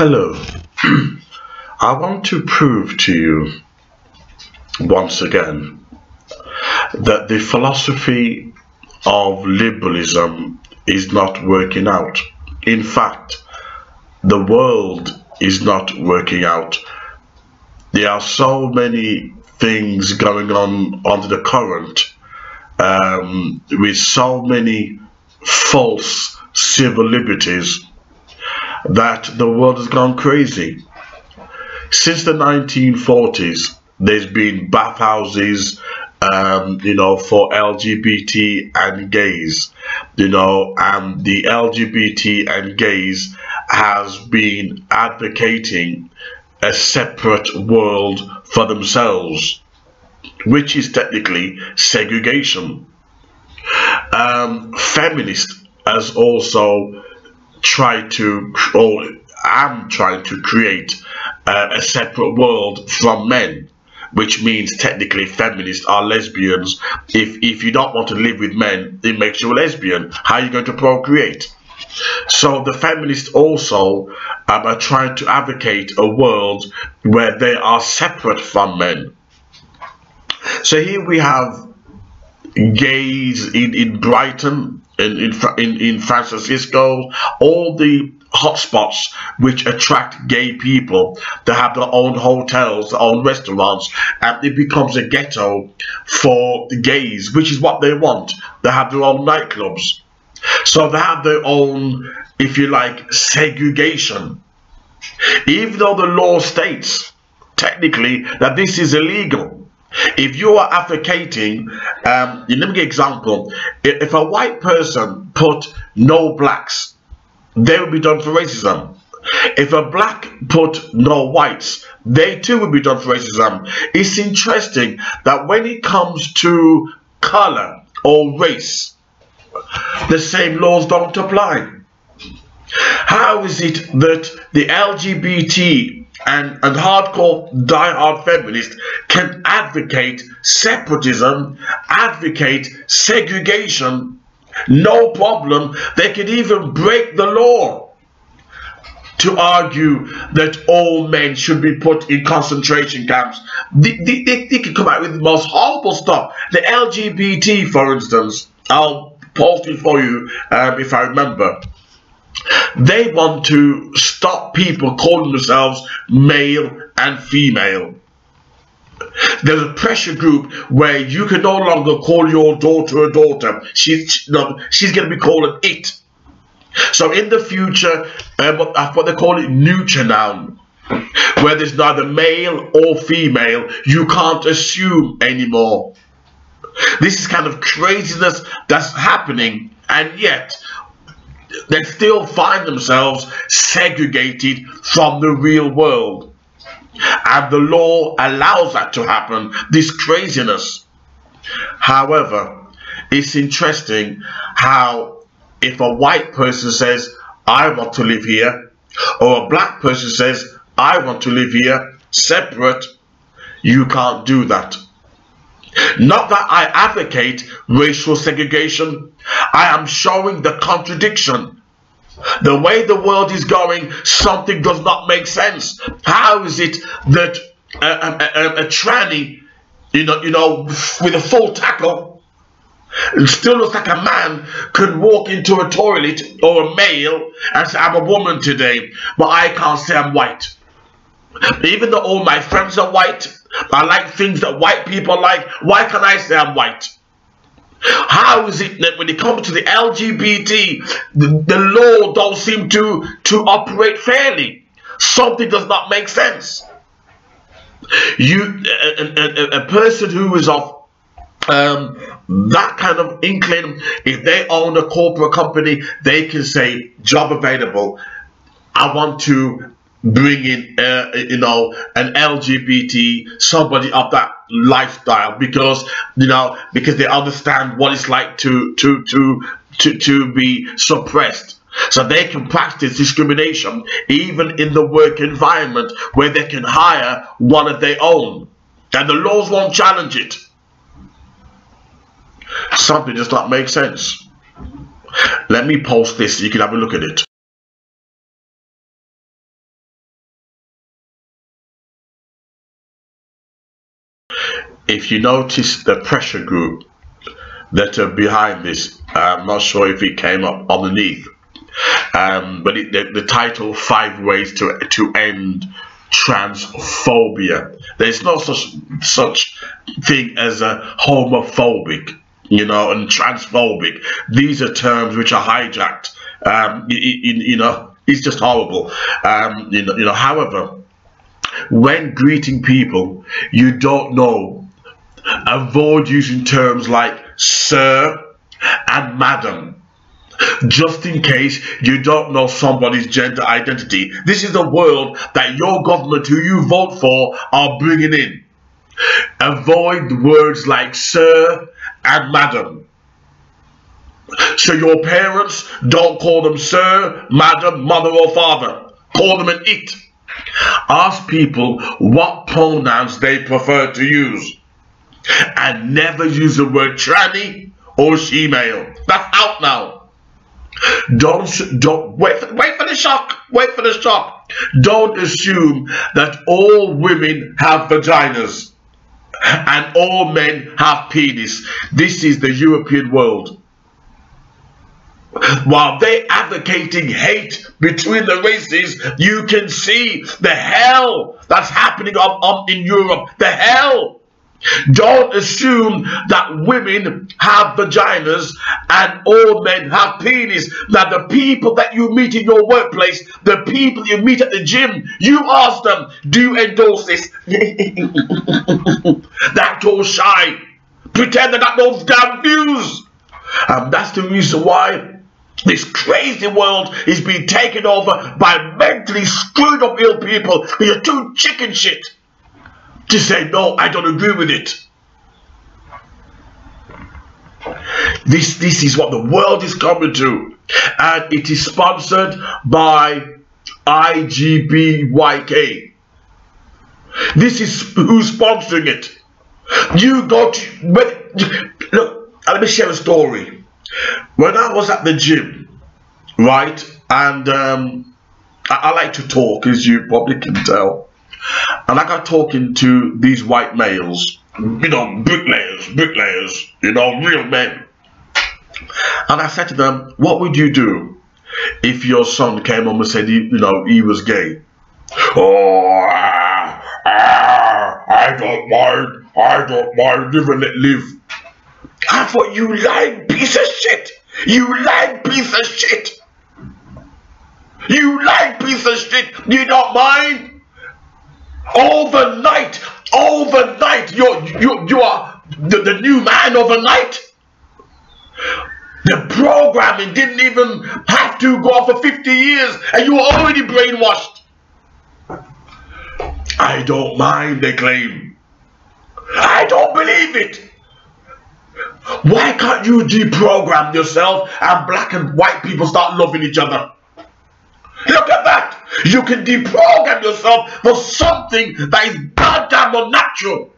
Hello. I want to prove to you once again that the philosophy of liberalism is not working out. In fact, the world is not working out. There are so many things going on under the current, with so many false civil liberties, that the world has gone crazy. Since the 1940s, there's been bathhouses, for LGBT and gays, and the LGBT and gays has been advocating a separate world for themselves, which is technically segregation. Feminists has also tried to, or am trying to create a separate world from men, which means technically feminists are lesbians. If you don't want to live with men, it makes you a lesbian. How are you going to procreate? So the feminists also are trying to advocate a world where they are separate from men. So here we have gays in Brighton, in San Francisco, all the hotspots which attract gay people. They have their own hotels, their own restaurants, and it becomes a ghetto for the gays, which is what they want. They have their own nightclubs. So they have their own, if you like, segregation. Even though the law states, technically, that this is illegal. If you are advocating, let me give an example. If a white person put no blacks, they will be done for racism. If a black put no whites, they too will be done for racism. It's interesting that when it comes to color or race, the same laws don't apply. How is it that the LGBT and hardcore die-hard feminists can advocate separatism, advocate segregation, no problem? They can even break the law to argue that all men should be put in concentration camps. They can come out with the most horrible stuff. The LGBT, for instance, I'll post it for you if I remember. They want to stop people calling themselves male and female. There's a pressure group where you can no longer call your daughter a daughter. She's going to be called an it. So in the future, what they call it, neuter noun, where there's neither male or female, you can't assume anymore. This is kind of craziness that's happening, and yet they still find themselves segregated from the real world. And the law allows that to happen, this craziness. However, it's interesting how if a white person says, I want to live here, or a black person says, I want to live here, separate, you can't do that. Not that I advocate racial segregation. I am showing the contradiction. The way the world is going, something does not make sense. How is it that a tranny, with a full tackle, still looks like a man, could walk into a toilet, or a male, and say, I'm a woman today, but I can't say I'm white? Even though all my friends are white, I like things that white people like, why can't I say I'm white? How is it that when it comes to the LGBT, the law don't seem to operate fairly? Something does not make sense. A person who is of that kind of inkling, if they own a corporate company, they can say, job available, I want to bring in an LGBT, somebody of that lifestyle, because they understand what it's like to be suppressed. So they can practice discrimination even in the work environment, where they can hire one of their own and the laws won't challenge it. Something does not make sense. Let me post this so you can have a look at it. if you notice the pressure group that are behind this, I'm not sure if it came up underneath, but the title, 5 Ways to End Transphobia. There's no such thing as a homophobic, you know, and transphobic. These are terms which are hijacked. You know, it's just horrible. You know. However, when greeting people you don't know, avoid using terms like sir and madam, just in case you don't know somebody's gender identity. This is the world that your government, who you vote for, are bringing in. Avoid words like sir and madam. So your parents, don't call them sir, madam, mother or father. Call them an it. Ask people what pronouns they prefer to use. And never use the word tranny or she-male. That's out now. Don't wait for the shock. Wait for the shock. Don't assume that all women have vaginas and all men have penis. This is the European world. While they're advocating hate between the races, you can see the hell that's happening in Europe. The hell. Don't assume that women have vaginas and all men have penis. That the people that you meet in your workplace, the people you meet at the gym, you ask them, do you endorse this? That's all shy. Pretend that those damn views. And that's the reason why this crazy world is being taken over by mentally screwed up ill people. You're too chicken shit to say, no, I don't agree with it. This is what the world is coming to. And it is sponsored by IGBYK. This is who's sponsoring it. You go to... Look, let me share a story. When I was at the gym, right, and I like to talk, as you probably can tell. And I got talking to these white males, you know, bricklayers, you know, real men. And I said to them, what would you do if your son came home and said, you know, he was gay? Oh, I don't mind, live and let live. I thought, you lying piece of shit. You lying piece of shit. You lying piece of shit. You don't mind? Overnight, you are the new man overnight. The programming didn't even have to go on for 50 years and you were already brainwashed. I don't mind, they claim. I don't believe it. Why can't you deprogram yourself and black and white people start loving each other? Look at that. You can deprogram yourself for something that is goddamn unnatural.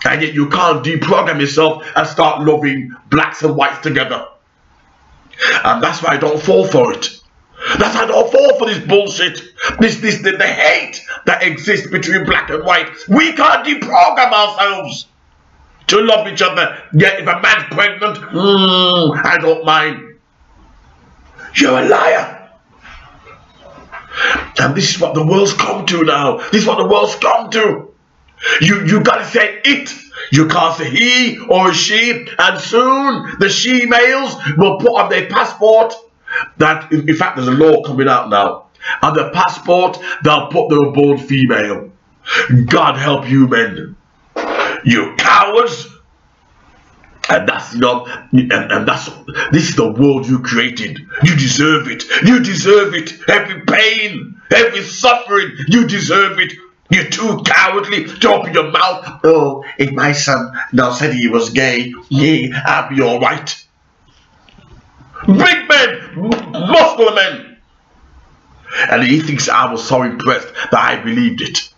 And yet you can't deprogram yourself and start loving blacks and whites together. And that's why I don't fall for it. That's why I don't fall for this bullshit. The hate that exists between black and white. We can't deprogram ourselves to love each other. Yet if a man's pregnant, I don't mind. You're a liar. And this is what the world's come to now. This is what the world's come to. You gotta say it. You can't say he or she. And soon the she males will put on their passport that, in fact, there's a law coming out now. On the passport, they'll put they were born female. God help you men. You cowards. And that's, you know, and that's, this is the world you created. You deserve it. You deserve it. Every pain, every suffering, you deserve it. You're too cowardly to open your mouth. Oh, if my son now said he was gay, yeah, I'll be all right. Big men, muscular men. And he thinks I was so impressed that I believed it.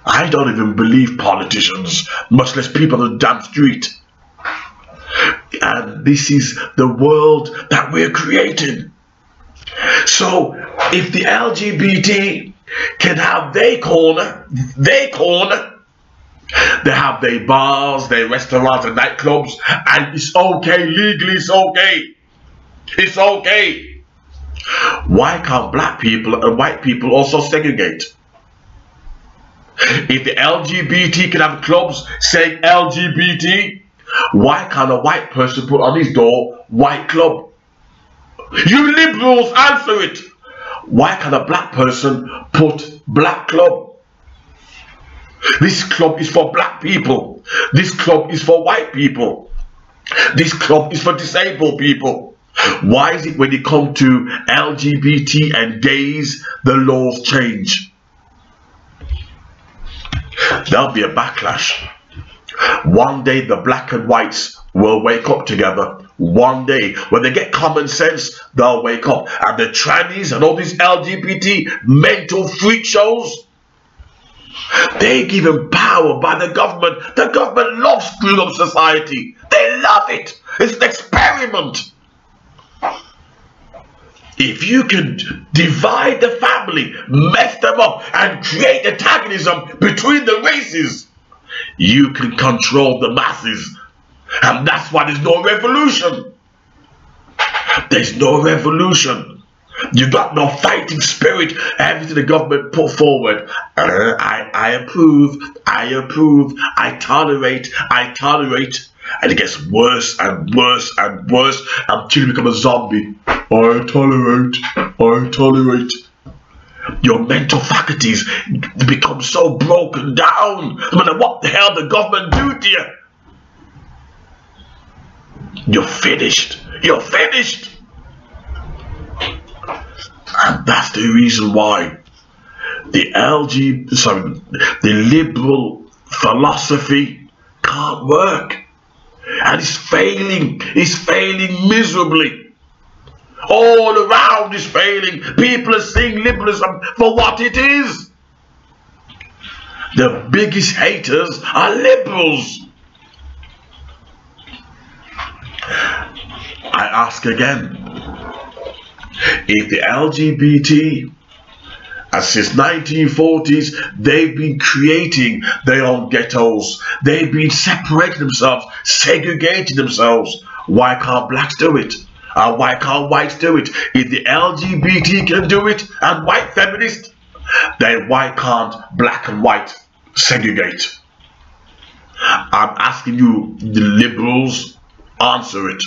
I don't even believe politicians, much less people on the damn street. And this is the world that we're creating. So if the LGBT can have their corner. They have their bars, their restaurants and nightclubs, and it's okay, legally it's okay. It's okay. Why can't black people and white people also segregate? If the LGBT can have clubs saying LGBT, why can't a white person put on his door white club? You liberals, answer it. Why can't a black person put black club? This club is for black people. This club is for white people. This club is for disabled people. Why is it when you come to LGBT and gays, the laws change? There'll be a backlash. One day the black and whites will wake up together. One day, when they get common sense, they'll wake up. And the trannies and all these LGBT mental freak shows, they're given power by the government. The government loves screwing up society. They love it. It's an experiment. If you can divide the family, mess them up, and create antagonism between the races, you can control the masses. And that's why there's no revolution. There's no revolution. You got no fighting spirit. Everything the government put forward, I approve, I tolerate, and it gets worse and worse and worse until you become a zombie. I tolerate. Your mental faculties become so broken down, no matter what the hell the government do to you. You're finished. You're finished. And that's the reason why the liberal philosophy can't work. And it's failing. It's failing miserably. All around is failing. People are seeing liberalism for what it is. The biggest haters are liberals. I ask again, if the LGBT, and since 1940s, they've been creating their own ghettos, they've been separating themselves, segregating themselves, why can't blacks do it? And why can't whites do it? If the LGBT can do it and white feminists, then why can't black and white segregate? I'm asking you, the liberals, answer it.